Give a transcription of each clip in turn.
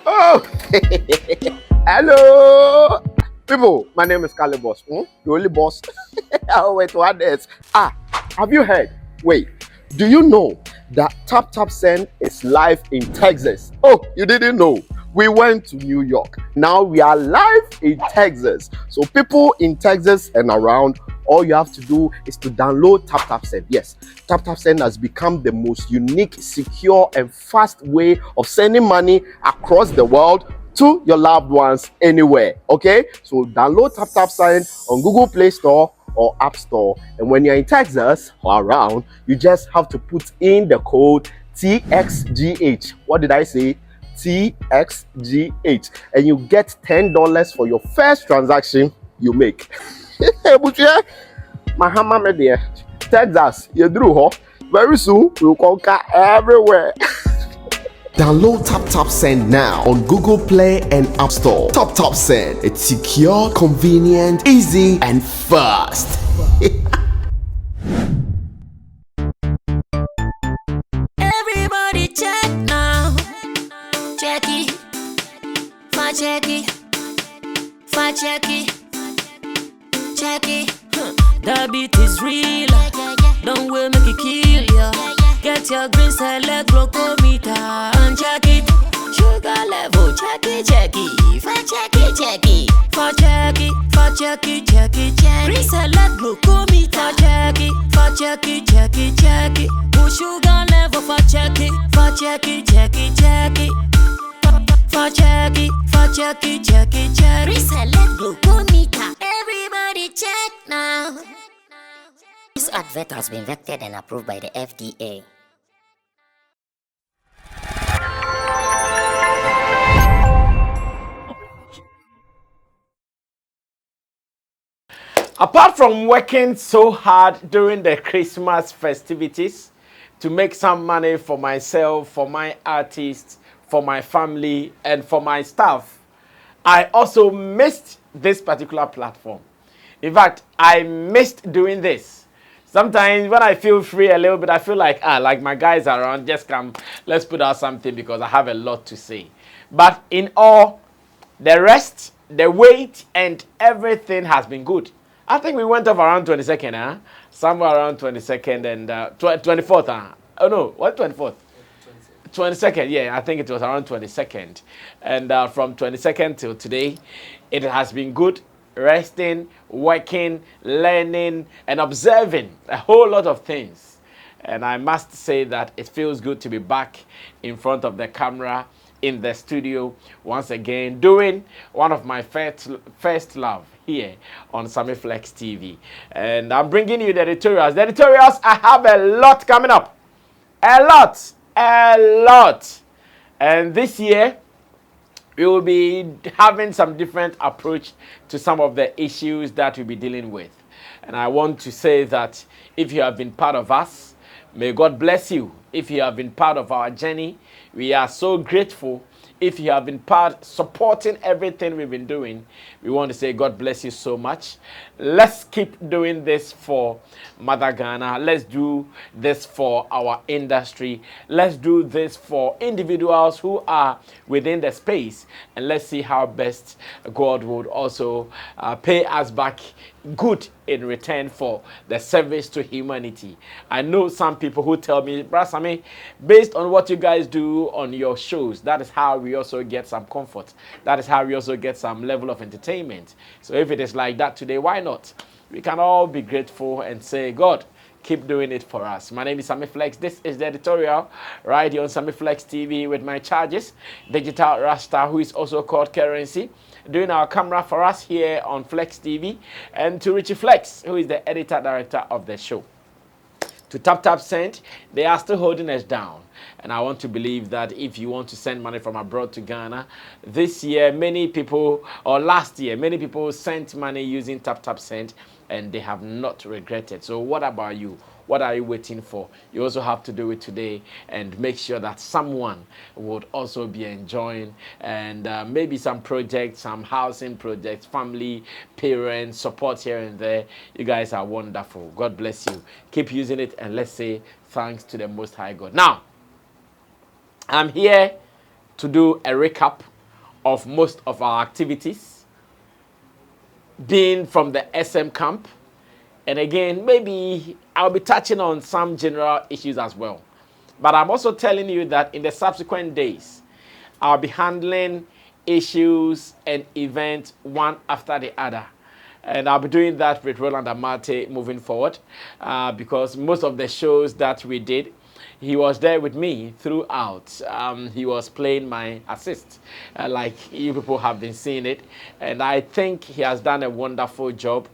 Oh, hello, people. My name is Kale Boss. The only boss. Oh, wait, what else? Have you heard? Wait, do you know that Taptap Send is live in Texas? Oh, you didn't know? We went to New York. Now we are live in Texas. So people in Texas and around, all you have to do is to download Taptap Send. Yes, Taptap Send has become the most unique, secure, and fast way of sending money across the world to your loved ones anywhere. Okay, so download Taptap Send on Google Play Store or App Store, and when you're in Texas or around, you just have to put in the code TXGH. What did I say? TXGH, and you get $10 for your first transaction you make. Mahama media, Texas, you drew ho. Very soon we'll conquer everywhere. Download Taptap Send now on Google Play and App Store. Taptap Send, it's secure, convenient, easy, and fast. Everybody check now. Check it. Fa check it. Fa check it. Check it. The beat is real. Don't will make it kill ya. Get your green select glucometer and check it. Sugar level, check it, check it. Fa check it, check it. Fa check it, fa check it, check it, check it. Green select glucometer, check it, fa check it, check it, check it. Put sugar level, fa check it, fa check it, check it, check it. Fa check it, fa check it, check it, check it. Green select glucometer. Everybody check now. This advert has been vetted and approved by the FDA. Apart from working so hard during the Christmas festivities to make some money for myself, for my artists, for my family, and for my staff, I also missed this particular platform. In fact, I missed doing this. Sometimes when I feel free a little bit, I feel like my guys are around, just come, let's put out something because I have a lot to say. But in all, the rest, the wait, and everything has been good. I think we went off around 22nd, somewhere around 22nd and 24th. Oh no, what 24th? 22nd, yeah, I think it was around 22nd. And from 22nd till today, it has been good. Resting, working, learning, and observing a whole lot of things. And I must say that it feels good to be back in front of the camera, in the studio, once again, doing one of my first love here on Samlex TV. And I'm bringing you the editorials. The editorials, I have a lot coming up. A lot. And this year, we will be having some different approach to some of the issues that we'll be dealing with. And I want to say that if you have been part of us, may God bless you. If you have been part of our journey, we are so grateful. If you have been supporting everything we've been doing, we want to say God bless you so much. Let's keep doing this for Mother Ghana. Let's do this for our industry. Let's do this for individuals who are within the space. And let's see how best God would also pay us back good in return for the service to humanity. I know some people who tell me, Brother Sammy, based on what you guys do on your shows, that is how we also get some comfort. That is how we also get some level of entertainment. So if it is like that today, why not? We can all be grateful and say, God, keep doing it for us. My name is Samlex. This is the editorial right here on Samlex TV with my charges, Digital Rasta, who is also called Currency, doing our camera for us here on Flex TV, and to Richie Flex, who is the editor director of the show. To Taptap Send, they are still holding us down. And I want to believe that if you want to send money from abroad to Ghana, this year, many people, or last year, many people sent money using Taptap Send, and they have not regretted. So what about you? What are you waiting for? You also have to do it today and make sure that someone would also be enjoying, and maybe some projects, some housing projects, family, parents, support here and there. You guys are wonderful. God bless you. Keep using it, and let's say thanks to the Most High God. Now, I'm here to do a recap of most of our activities, being from the SM camp. And again, maybe I'll be touching on some general issues as well. But I'm also telling you that in the subsequent days, I'll be handling issues and events one after the other. And I'll be doing that with Roland Amate moving forward, because most of the shows that we did, he was there with me throughout. He was playing my assist, like you people have been seeing it. And I think he has done a wonderful job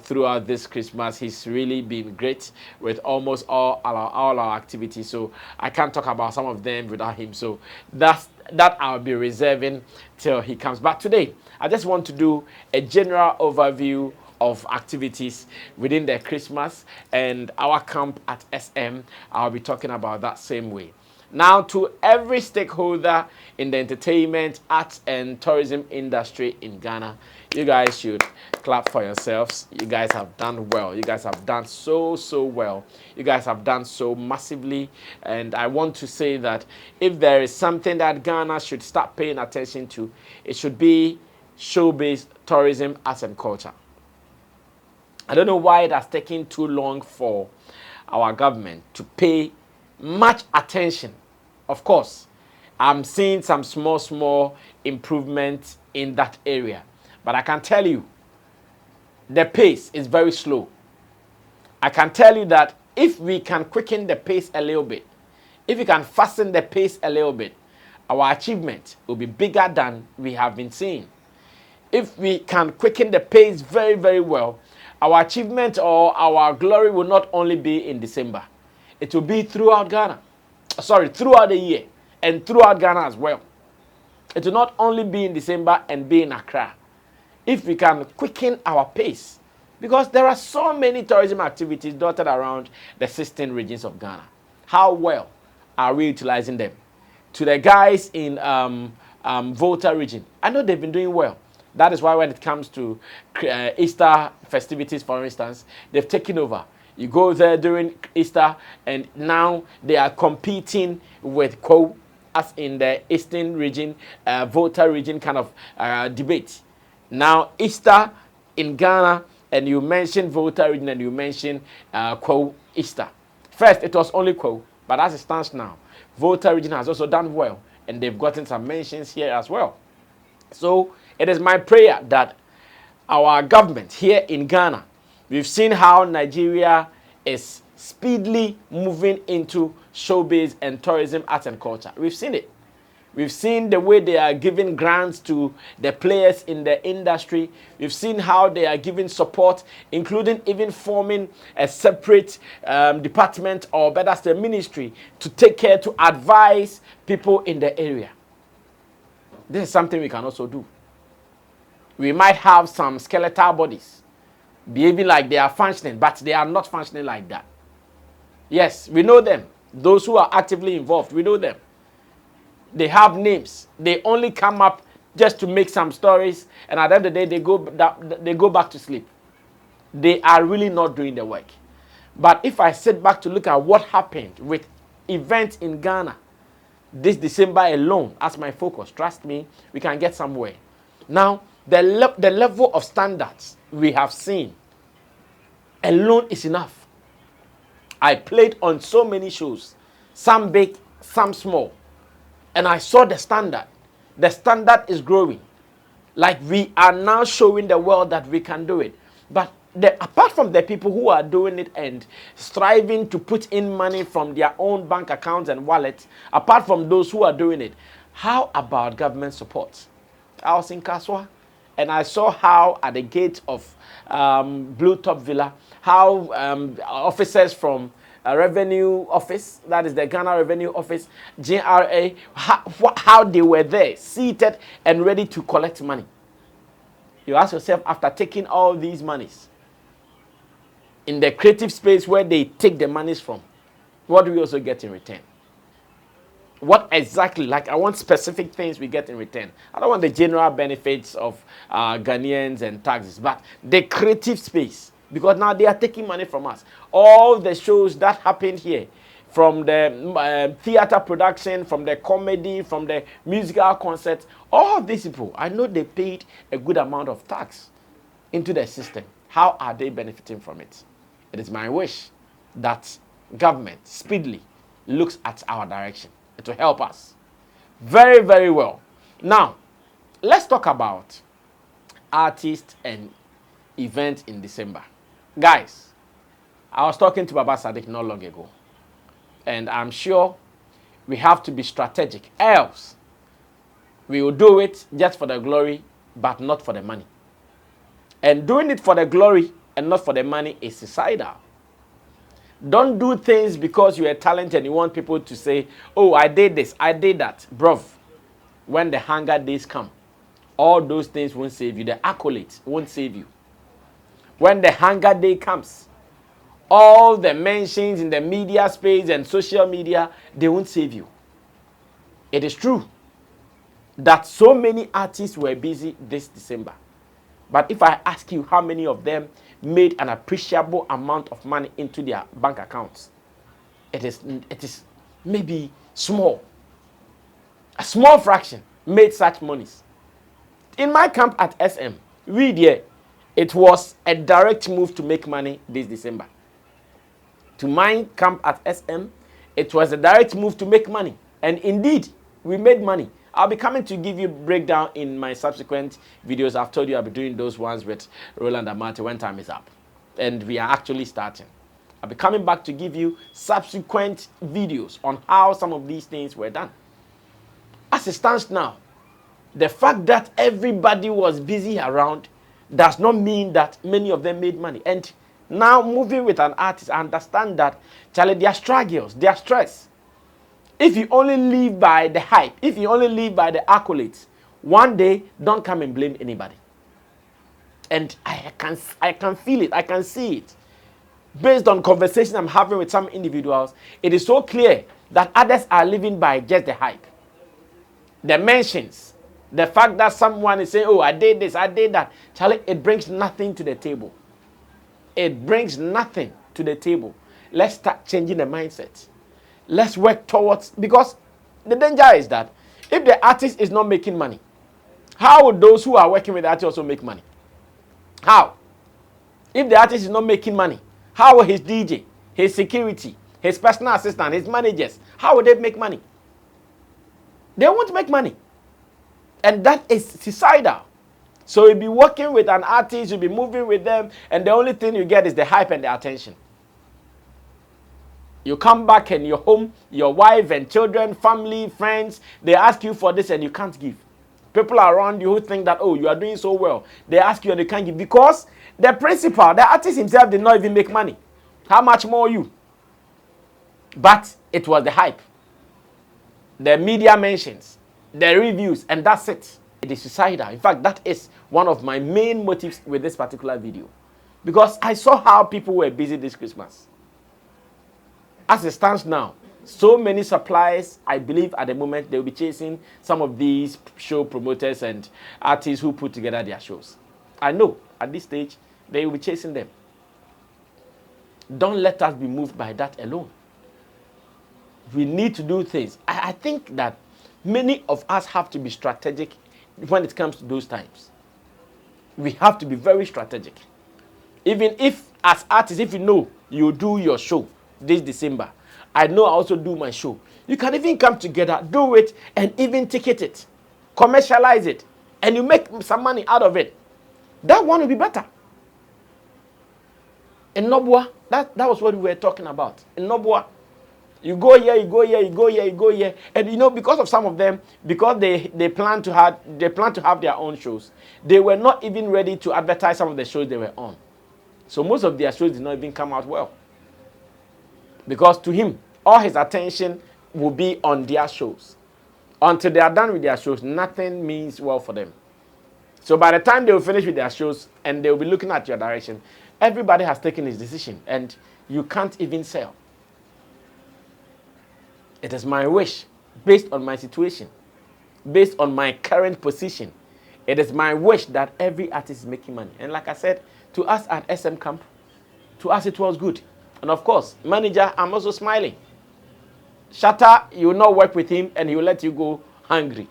throughout this Christmas. He's really been great with almost all our activities. So I can't talk about some of them without him. So that I'll be reserving till he comes back today. I just want to do a general overview of activities within the Christmas and our camp at SM. I'll be talking about that same way. Now, to every stakeholder in the entertainment, arts, and tourism industry in Ghana, you guys should clap for yourselves. You guys have done well. You guys have done so well. You guys have done so massively. And I want to say that if there is something that Ghana should start paying attention to, it should be showbiz, tourism, arts, and culture. I don't know why it has taken too long for our government to pay much attention. Of course, I'm seeing some small improvements in that area. But I can tell you, the pace is very slow. I can tell you that if we can quicken the pace a little bit, if we can fasten the pace a little bit, our achievement will be bigger than we have been seeing. If we can quicken the pace very well, our achievement or our glory will not only be in December. It will be throughout Ghana. Throughout the year and throughout Ghana as well. It will not only be in December and be in Accra. If we can quicken our pace, because there are so many tourism activities dotted around the 16 regions of Ghana. How well are we utilizing them? To the guys in Volta region, I know they've been doing well. That is why when it comes to Easter festivities, for instance, they've taken over. You go there during Easter, and now they are competing with Ko, as in the Eastern region, Volta region kind of debate. Now, Easter in Ghana, and you mentioned Volta region, and you mentioned Ko Easter. First, it was only Ko, but as it stands now, Volta region has also done well, and they've gotten some mentions here as well. So, it is my prayer that our government here in Ghana, we've seen how Nigeria is speedily moving into showbiz and tourism, arts and culture. We've seen it. We've seen the way they are giving grants to the players in the industry. We've seen how they are giving support, including even forming a separate department, or better still, ministry, to take care, to advise people in the area. This is something we can also do. We might have some skeletal bodies behaving like they are functioning, but they are not functioning like that. Yes, we know them. Those who are actively involved, we know them. They have names. They only come up just to make some stories, and at the end of the day, they go back to sleep. They are really not doing the work. But if I sit back to look at what happened with events in Ghana this December alone as my focus, trust me, we can get somewhere. Now, the level of standards we have seen alone is enough. I played on so many shows, some big, some small, and I saw the standard. The standard is growing. Like, we are now showing the world that we can do it. But apart from the people who are doing it and striving to put in money from their own bank accounts and wallets, apart from those who are doing it, how about government support? I was in Kaswa, and I saw how at the gate of Blue Top Villa, how officers from Revenue Office, that is the Ghana Revenue Office, GRA, how they were there, seated and ready to collect money. You ask yourself, after taking all these monies, in the creative space where they take the monies from, what do we also get in return? What exactly? Like, I want specific things we get in return. I don't want the general benefits of Ghanaians and taxes, but the creative space. Because now they are taking money from us. All the shows that happened here, from the theater production, from the comedy, from the musical concert. All these people, I know they paid a good amount of tax into the system. How are they benefiting from it? It is my wish that government speedily looks at our direction to help us. Very, very well. Now, let's talk about artists and events in December. Guys, I was talking to Baba Sadiq not long ago, and I'm sure we have to be strategic. Else, we will do it just for the glory, but not for the money. And doing it for the glory and not for the money is suicidal. Don't do things because you're a talent and you want people to say, oh, I did this, I did that. Bruv, when the hunger days come, all those things won't save you. The accolades won't save you. When the hunger day comes, all the mentions in the media space and social media, they won't save you. It is true that so many artists were busy this December. But if I ask you how many of them made an appreciable amount of money into their bank accounts, it is maybe small. A small fraction made such monies. In my camp at SM, it was a direct move to make money this December. To my camp at SM, it was a direct move to make money. And indeed, we made money. I'll be coming to give you breakdown in my subsequent videos. I've told you I'll be doing those ones with Roland Amate when time is up. And we are actually starting. I'll be coming back to give you subsequent videos on how some of these things were done. As it stands now, the fact that everybody was busy around does not mean that many of them made money. And now moving with an artist, I understand that, Charlie, their struggles, their stress. If you only live by the hype, if you only live by the accolades, one day, don't come and blame anybody. And I can feel it, I can see it. Based on conversations I'm having with some individuals, it is so clear that others are living by just the hype. The mentions, the fact that someone is saying, oh, I did this, I did that. Charlie, it brings nothing to the table. It brings nothing to the table. Let's start changing the mindset. Let's work towards, because the danger is that if the artist is not making money, how would those who are working with the artist also make money? How? If the artist is not making money, how will his DJ, his security, his personal assistant, his managers, how will they make money? They won't make money. And that is suicidal. So you'll be working with an artist, you'll be moving with them, and the only thing you get is the hype and the attention. You come back and you're home, your wife and children, family, friends, they ask you for this and you can't give. People around you who think that, oh, you are doing so well. They ask you and they can't give because the principal, the artist himself did not even make money. How much more you? But it was the hype. The media mentions, the reviews, and that's it. It is suicidal. In fact, that is one of my main motives with this particular video. Because I saw how people were busy this Christmas. As it stands now, so many suppliers, I believe at the moment, they'll be chasing some of these show promoters and artists who put together their shows. I know, at this stage, they will be chasing them. Don't let us be moved by that alone. We need to do things. I think that many of us have to be strategic when it comes to those times. We have to be very strategic. Even if, as artists, if you know you do your show this December, I know I also do my show. You can even come together, do it, and even ticket it, commercialize it, and you make some money out of it. That one will be better. In Nobua, that was what we were talking about. In Nobua, you go here, you go here, you go here, you go here, and you know, because of some of them, because they plan to have their own shows, they were not even ready to advertise some of the shows they were on. So most of their shows did not even come out well. Because to him, all his attention will be on their shows. Until they are done with their shows, nothing means well for them. So by the time they will finish with their shows and they will be looking at your direction, everybody has taken his decision and you can't even sell. It is my wish, based on my situation, based on my current position, it is my wish that every artist is making money. And like I said, to us at SM Camp, to us it was good. And of course, manager, I'm also smiling. Shatta, you will not work with him and he will let you go hungry.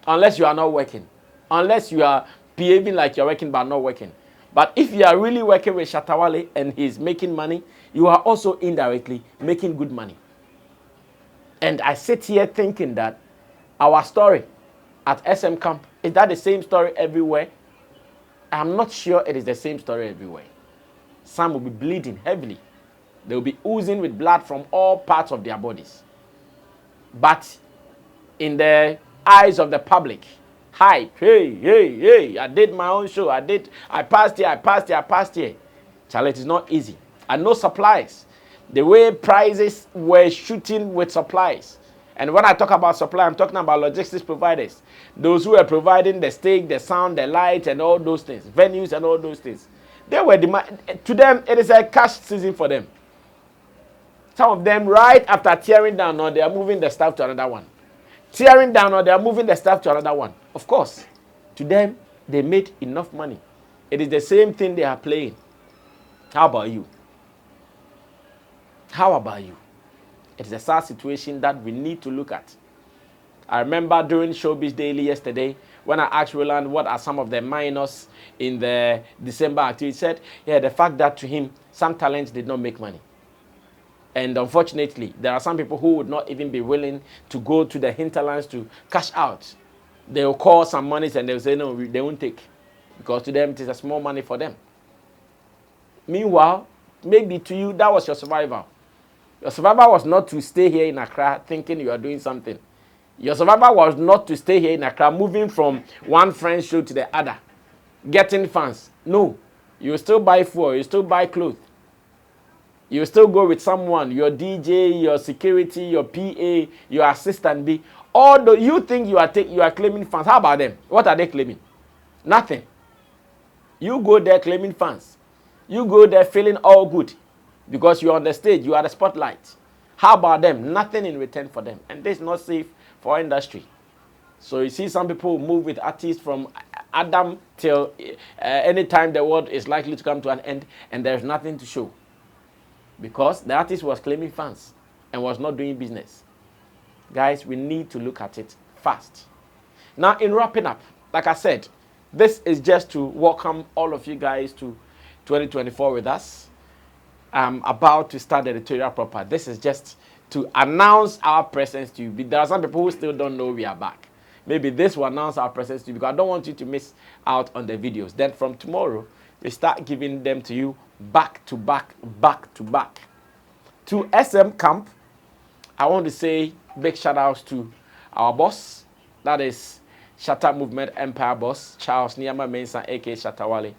Unless you are not working. Unless you are behaving like you're working but not working. But if you are really working with Shatta Wale and he's making money, you are also indirectly making good money. And I sit here thinking that our story at SM Camp, is that the same story everywhere? I'm not sure it is the same story everywhere. Some will be bleeding heavily. They will be oozing with blood from all parts of their bodies. But in the eyes of the public, hype, hey, I did my own show, I passed here. Charlie, it is not easy. And no supplies. The way prices were shooting with supplies. And when I talk about supply, I'm talking about logistics providers. Those who are providing the stage, the sound, the light, and all those things, venues and all those things. They were to them, it is a cash season for them. Some of them, right after tearing down, or they are moving the stuff to another one. Tearing down, or they are moving the stuff to another one. Of course, to them, they made enough money. It is the same thing they are playing. How about you? How about you? It is a sad situation that we need to look at. I remember during Showbiz Daily yesterday, when I asked Roland what are some of the minors in the December activity, he said, yeah, the fact that to him, some talents did not make money. And unfortunately, there are some people who would not even be willing to go to the hinterlands to cash out. They will call some monies and they will say, no, they won't take. Because to them, it is a small money for them. Meanwhile, maybe to you, that was your survival. Your survival was not to stay here in Accra thinking you are doing something. Your survival was not to stay here in Accra, moving from one friend's show to the other, getting fans. No, you still buy food, you still buy clothes. You still go with someone, your DJ, your security, your PA, your assistant B. Although you think you are claiming fans, how about them? What are they claiming? Nothing. You go there claiming fans. You go there feeling all good because you're on the stage, you are the spotlight. How about them? Nothing in return for them. And this is not safe for our industry. So you see some people move with artists from Adam till any time the world is likely to come to an end and there's nothing to show. Because the artist was claiming fans and was not doing business. Guys, we need to look at it fast. Now, in wrapping up, like I said, this is just to welcome all of you guys to 2024 with us. I'm about to start the editorial proper. This is just to announce our presence to you. There are some people who still don't know we are back. Maybe this will announce our presence to you because I don't want you to miss out on the videos. Then from tomorrow, we start giving them to you back to back. To SM Camp, I want to say big shout outs to our boss, that is Shatta Movement Empire boss, Charles Niyama Mensah, aka Shatta Wale.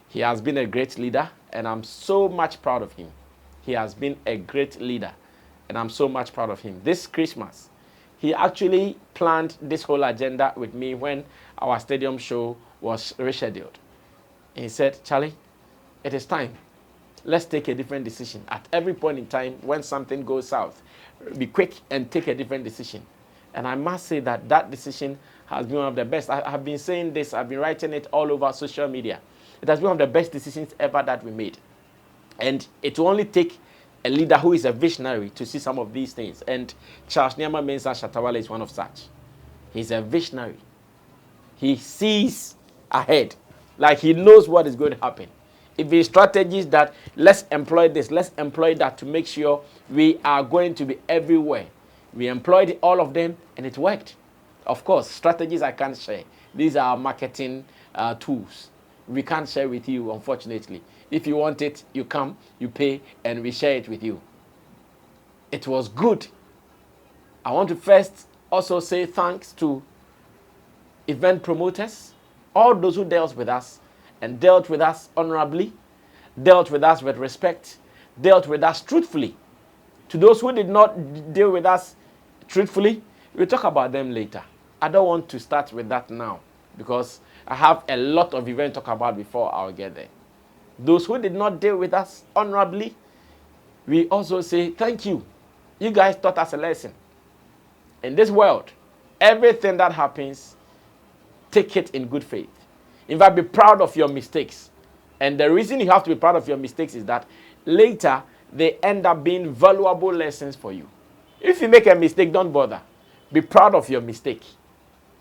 He has been a great leader, and I'm so much proud of him. He has been a great leader, and I'm so much proud of him. This Christmas, he actually planned this whole agenda with me when our stadium show was rescheduled. And he said, Charlie, it is time. Let's take a different decision. At every point in time, when something goes south, be quick and take a different decision. And I must say that that decision has been one of the best. I have been saying this, I've been writing it all over social media. It has been one of the best decisions ever that we made. And it will only take a leader who is a visionary to see some of these things. And Charles Niyama Mensah Shatta Wale is one of such. He's a visionary. He sees ahead. Like he knows what is going to happen. If his strategies that let's employ this, let's employ that to make sure we are going to be everywhere. We employed all of them and it worked. Of course, strategies I can't share. These are marketing tools. We can't share with you, unfortunately. If you want it, you come, you pay, and we share it with you. It was good. I want to first also say thanks to event promoters, all those who dealt with us and dealt with us honorably, dealt with us with respect, dealt with us truthfully. To those who did not deal with us truthfully, we'll talk about them later. I don't want to start with that now because I have a lot of events to talk about before I'll get there. Those who did not deal with us honorably, we also say thank you. You guys taught us a lesson. In this world, everything that happens, take it in good faith. In fact, be proud of your mistakes. And the reason you have to be proud of your mistakes is that later they end up being valuable lessons for you. If you make a mistake, don't bother. Be proud of your mistake.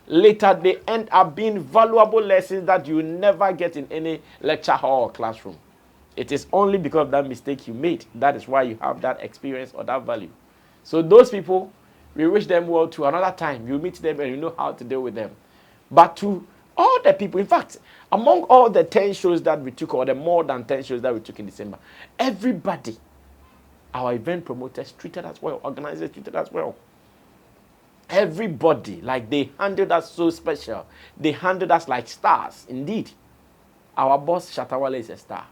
Later, they end up being valuable lessons that you never get in any lecture hall or classroom. It is only because of that mistake you made. That is why you have that experience or that value. So those people, we wish them well to another time. You meet them and you know how to deal with them. But to all the people, in fact, among all the 10 shows that we took, or the more than 10 shows that we took in December, everybody, our event promoters treated us well, organizers treated us well. Everybody, like they handled us so special. They handled us like stars. Indeed, our boss Shatta is a star.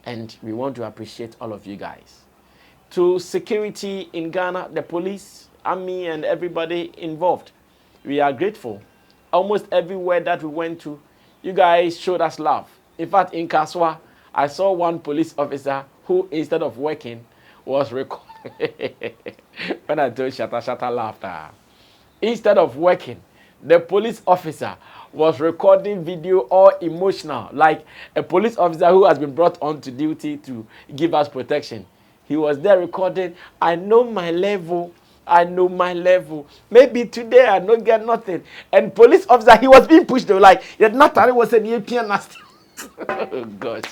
And we want to appreciate all of you guys. To security in Ghana, the police, army, and everybody involved, we are grateful. Almost everywhere that we went to, you guys showed us love. In fact, in Kaswa, I saw one police officer who, instead of working, was recording. When I told Shatta laughed. Instead of working, the police officer was recording video all emotional, like a police officer who has been brought on to duty to give us protection. He was there recording, I know my level. I know my level. Maybe today I don't get nothing. And police officer, he was being pushed. They were like, Natari was a European nasty. Oh, gosh.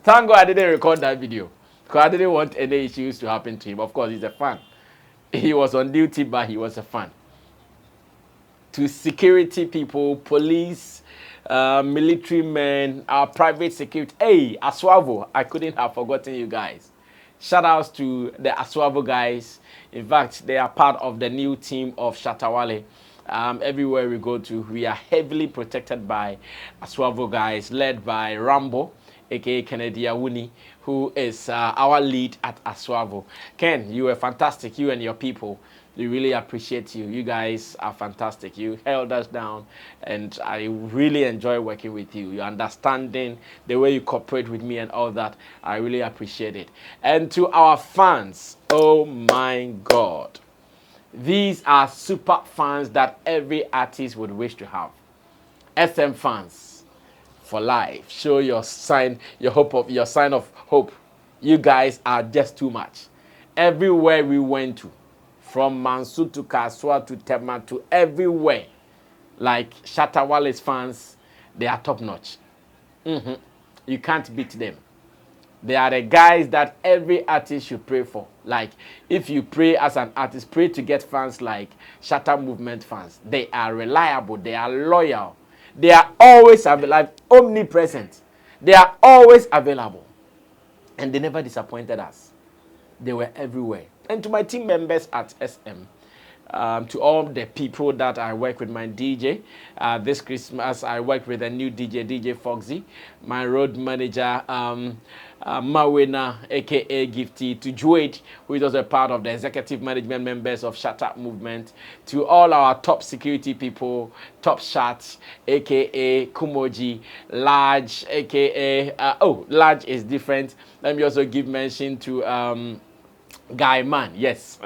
Thank God I didn't record that video. Because I didn't want any issues to happen to him. Of course, he's a fan. He was on duty, but he was a fan. To security people, police, military men, our private security. Hey, Aswavo, I couldn't have forgotten you guys. Shout outs to the Aswavo guys. In fact, they are part of the new team of Shatta. Everywhere we go to, we are heavily protected by Aswavo guys, led by Rambo, aka Kennedy Awuni, who is our lead at Aswavo. Ken, you were fantastic, you and your people. We really appreciate you. You guys are fantastic. You held us down, and I really enjoy working with you. Your understanding, the way you cooperate with me and all that, I really appreciate it. And to our fans, oh my God. These are super fans that every artist would wish to have. SM fans for life. Show your sign, your sign of hope. You guys are just too much. Everywhere we went to, from Mansu to Kaswa to Tema to everywhere, like Shatta fans, they are top notch. You can't beat them. They are the guys that every artist should pray for. Like, if you pray as an artist, pray to get fans like Shatta Movement fans. They are reliable. They are loyal. They are always available, omnipresent. They are always available. And they never disappointed us. They were everywhere. And to my team members at SM, to all the people that I work with, my DJ, this Christmas I work with a new DJ Foxy, my road manager, Mawena, aka Gifty, to Joed, who is also a part of the executive management members of Shatta Movement, to all our top security people, Top Shot, aka Kumoji, Large, aka, Large is different. Let me also give mention to Guy Man, yes,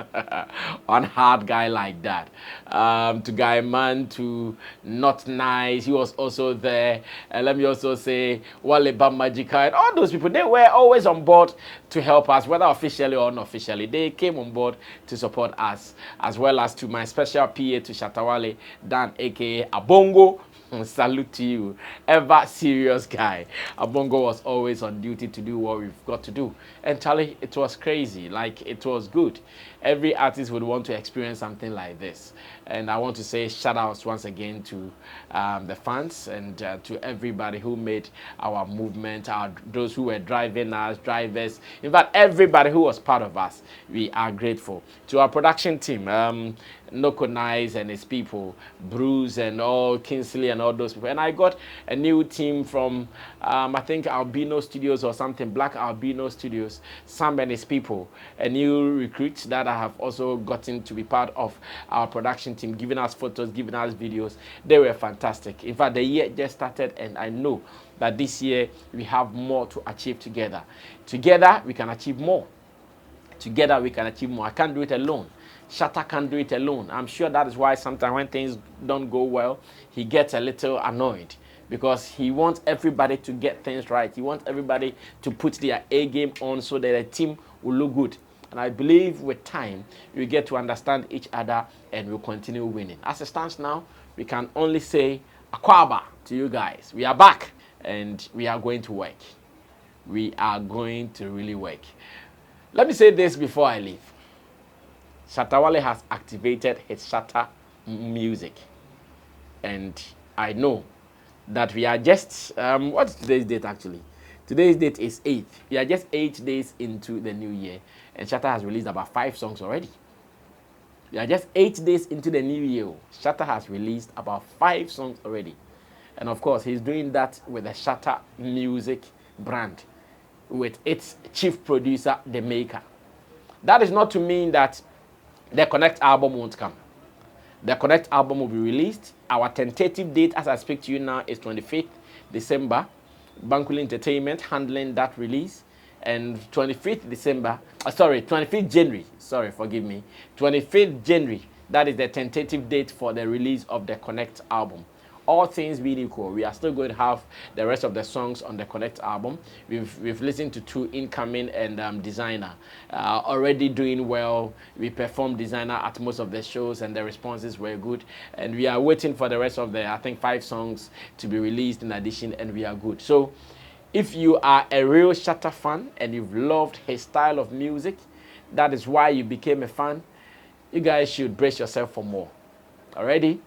one hard guy like that. To Guy Man, to Not Nice, he was also there. And let me also say Waleba Magica, and all those people, they were always on board to help us, whether officially or unofficially. They came on board to support us, as well as to my special PA to Shatta Dan, aka Abongo. Salute to you, ever serious guy. Abongo was always on duty to do what we've got to do. And Charlie, it was crazy, like it was good. Every artist would want to experience something like this. And I want to say shout outs once again to the fans and to everybody who made our movement, those who were driving us, drivers, in fact, everybody who was part of us. We are grateful. To our production team, Noko Nice and his people, Bruce and all, Kingsley and all those people. And I got a new team from, I think, Albino Studios or something, Black Albino Studios, Sam and his people, a new recruit that I have also gotten to be part of our production team, giving us photos, giving us videos. They were fantastic. In fact, the year just started, and I know that this year we have more to achieve together. Together, we can achieve more. Together, we can achieve more. I can't do it alone. Shatta can't do it alone. I'm sure that is why sometimes when things don't go well, he gets a little annoyed, because he wants everybody to get things right. He wants everybody to put their A game on so that the team will look good. And I believe with time, we get to understand each other and we'll continue winning. As it stands now, we can only say Akwaba to you guys. We are back and we are going to work. We are going to really work. Let me say this before I leave. Shatta has activated his Shatta music. And I know that we are just, what's today's date actually? Today's date is 8th. We are just 8 days into the new year. And Shatta has released about 5 songs already. We are just 8 days into the new year. Shatta has released about 5 songs already. And of course, he's doing that with the Shatta music brand, with its chief producer, The Maker. That is not to mean that the Connect album won't come. The Connect album will be released. Our tentative date, as I speak to you now, is 25th December. Banquet Entertainment handling that release. And 25th January. Sorry, forgive me. 25th January. That is the tentative date for the release of the Connect album. All things being equal, we are still going to have the rest of the songs on the Connect album. We've listened to 2, Incoming and Designer, already doing well. We performed Designer at most of the shows and the responses were good. And we are waiting for the rest of the, I think, 5 songs to be released in addition, and we are good. So if you are a real Shatta fan and you've loved his style of music, that is why you became a fan, you guys should brace yourself for more. Already?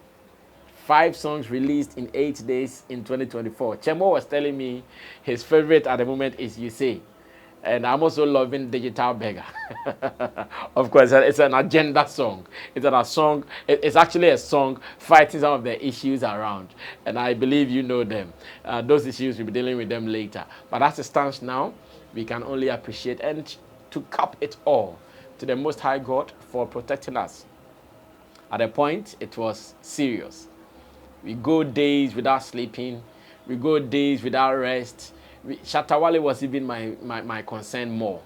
5 songs released in 8 days in 2024. Chemo was telling me his favorite at the moment is You Say. And I'm also loving Digital Beggar. Of course, it's an agenda song. It's actually a song fighting some of the issues around. And I believe you know them. Those issues, we'll be dealing with them later. But as it stands now, we can only appreciate and to cap it all to the Most High God for protecting us. At a point, it was serious. We go days without sleeping. We go days without rest. Shatta was even my concern more.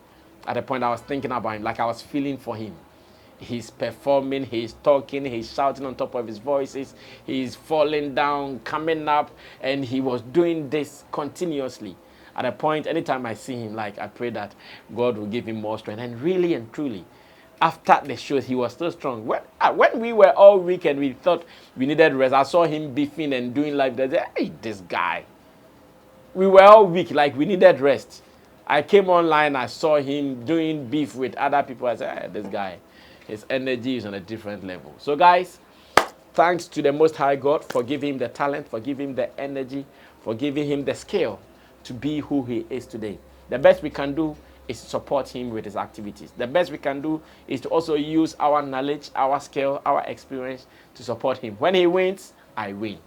At the point I was thinking about him, like I was feeling for him. He's performing, he's talking, he's shouting on top of his voices, he's falling down, coming up, and he was doing this continuously. At a point, anytime I see him, like I pray that God will give him more strength. And really and truly, after the shows, he was still strong. When we were all weak and we thought we needed rest, I saw him beefing and doing live. They said, hey, this guy. We were all weak, like we needed rest. I came online, I saw him doing beef with other people. I said, hey, this guy, his energy is on a different level. So guys, thanks to the Most High God for giving him the talent, for giving him the energy, for giving him the skill to be who he is today. The best we can do is to support him with his activities. The best we can do is to also use our knowledge, our skill, our experience to support him. When he wins, I win.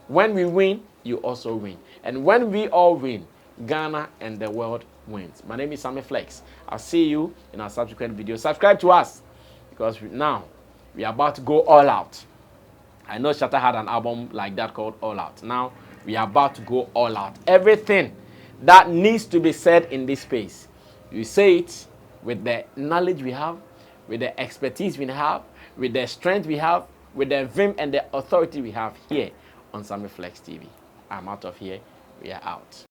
When we win, you also win. And when we all win, Ghana and the world wins. My name is Sammy Flex. I'll see you in our subsequent video. Subscribe to us because now we are about to go all out. I know Shatta had an album like that called All Out. Now we are about to go all out. Everything that needs to be said in this space, you say it with the knowledge we have, with the expertise we have, with the strength we have, with the vim and the authority we have here on Sammy Flex TV. I'm out of here. We are out.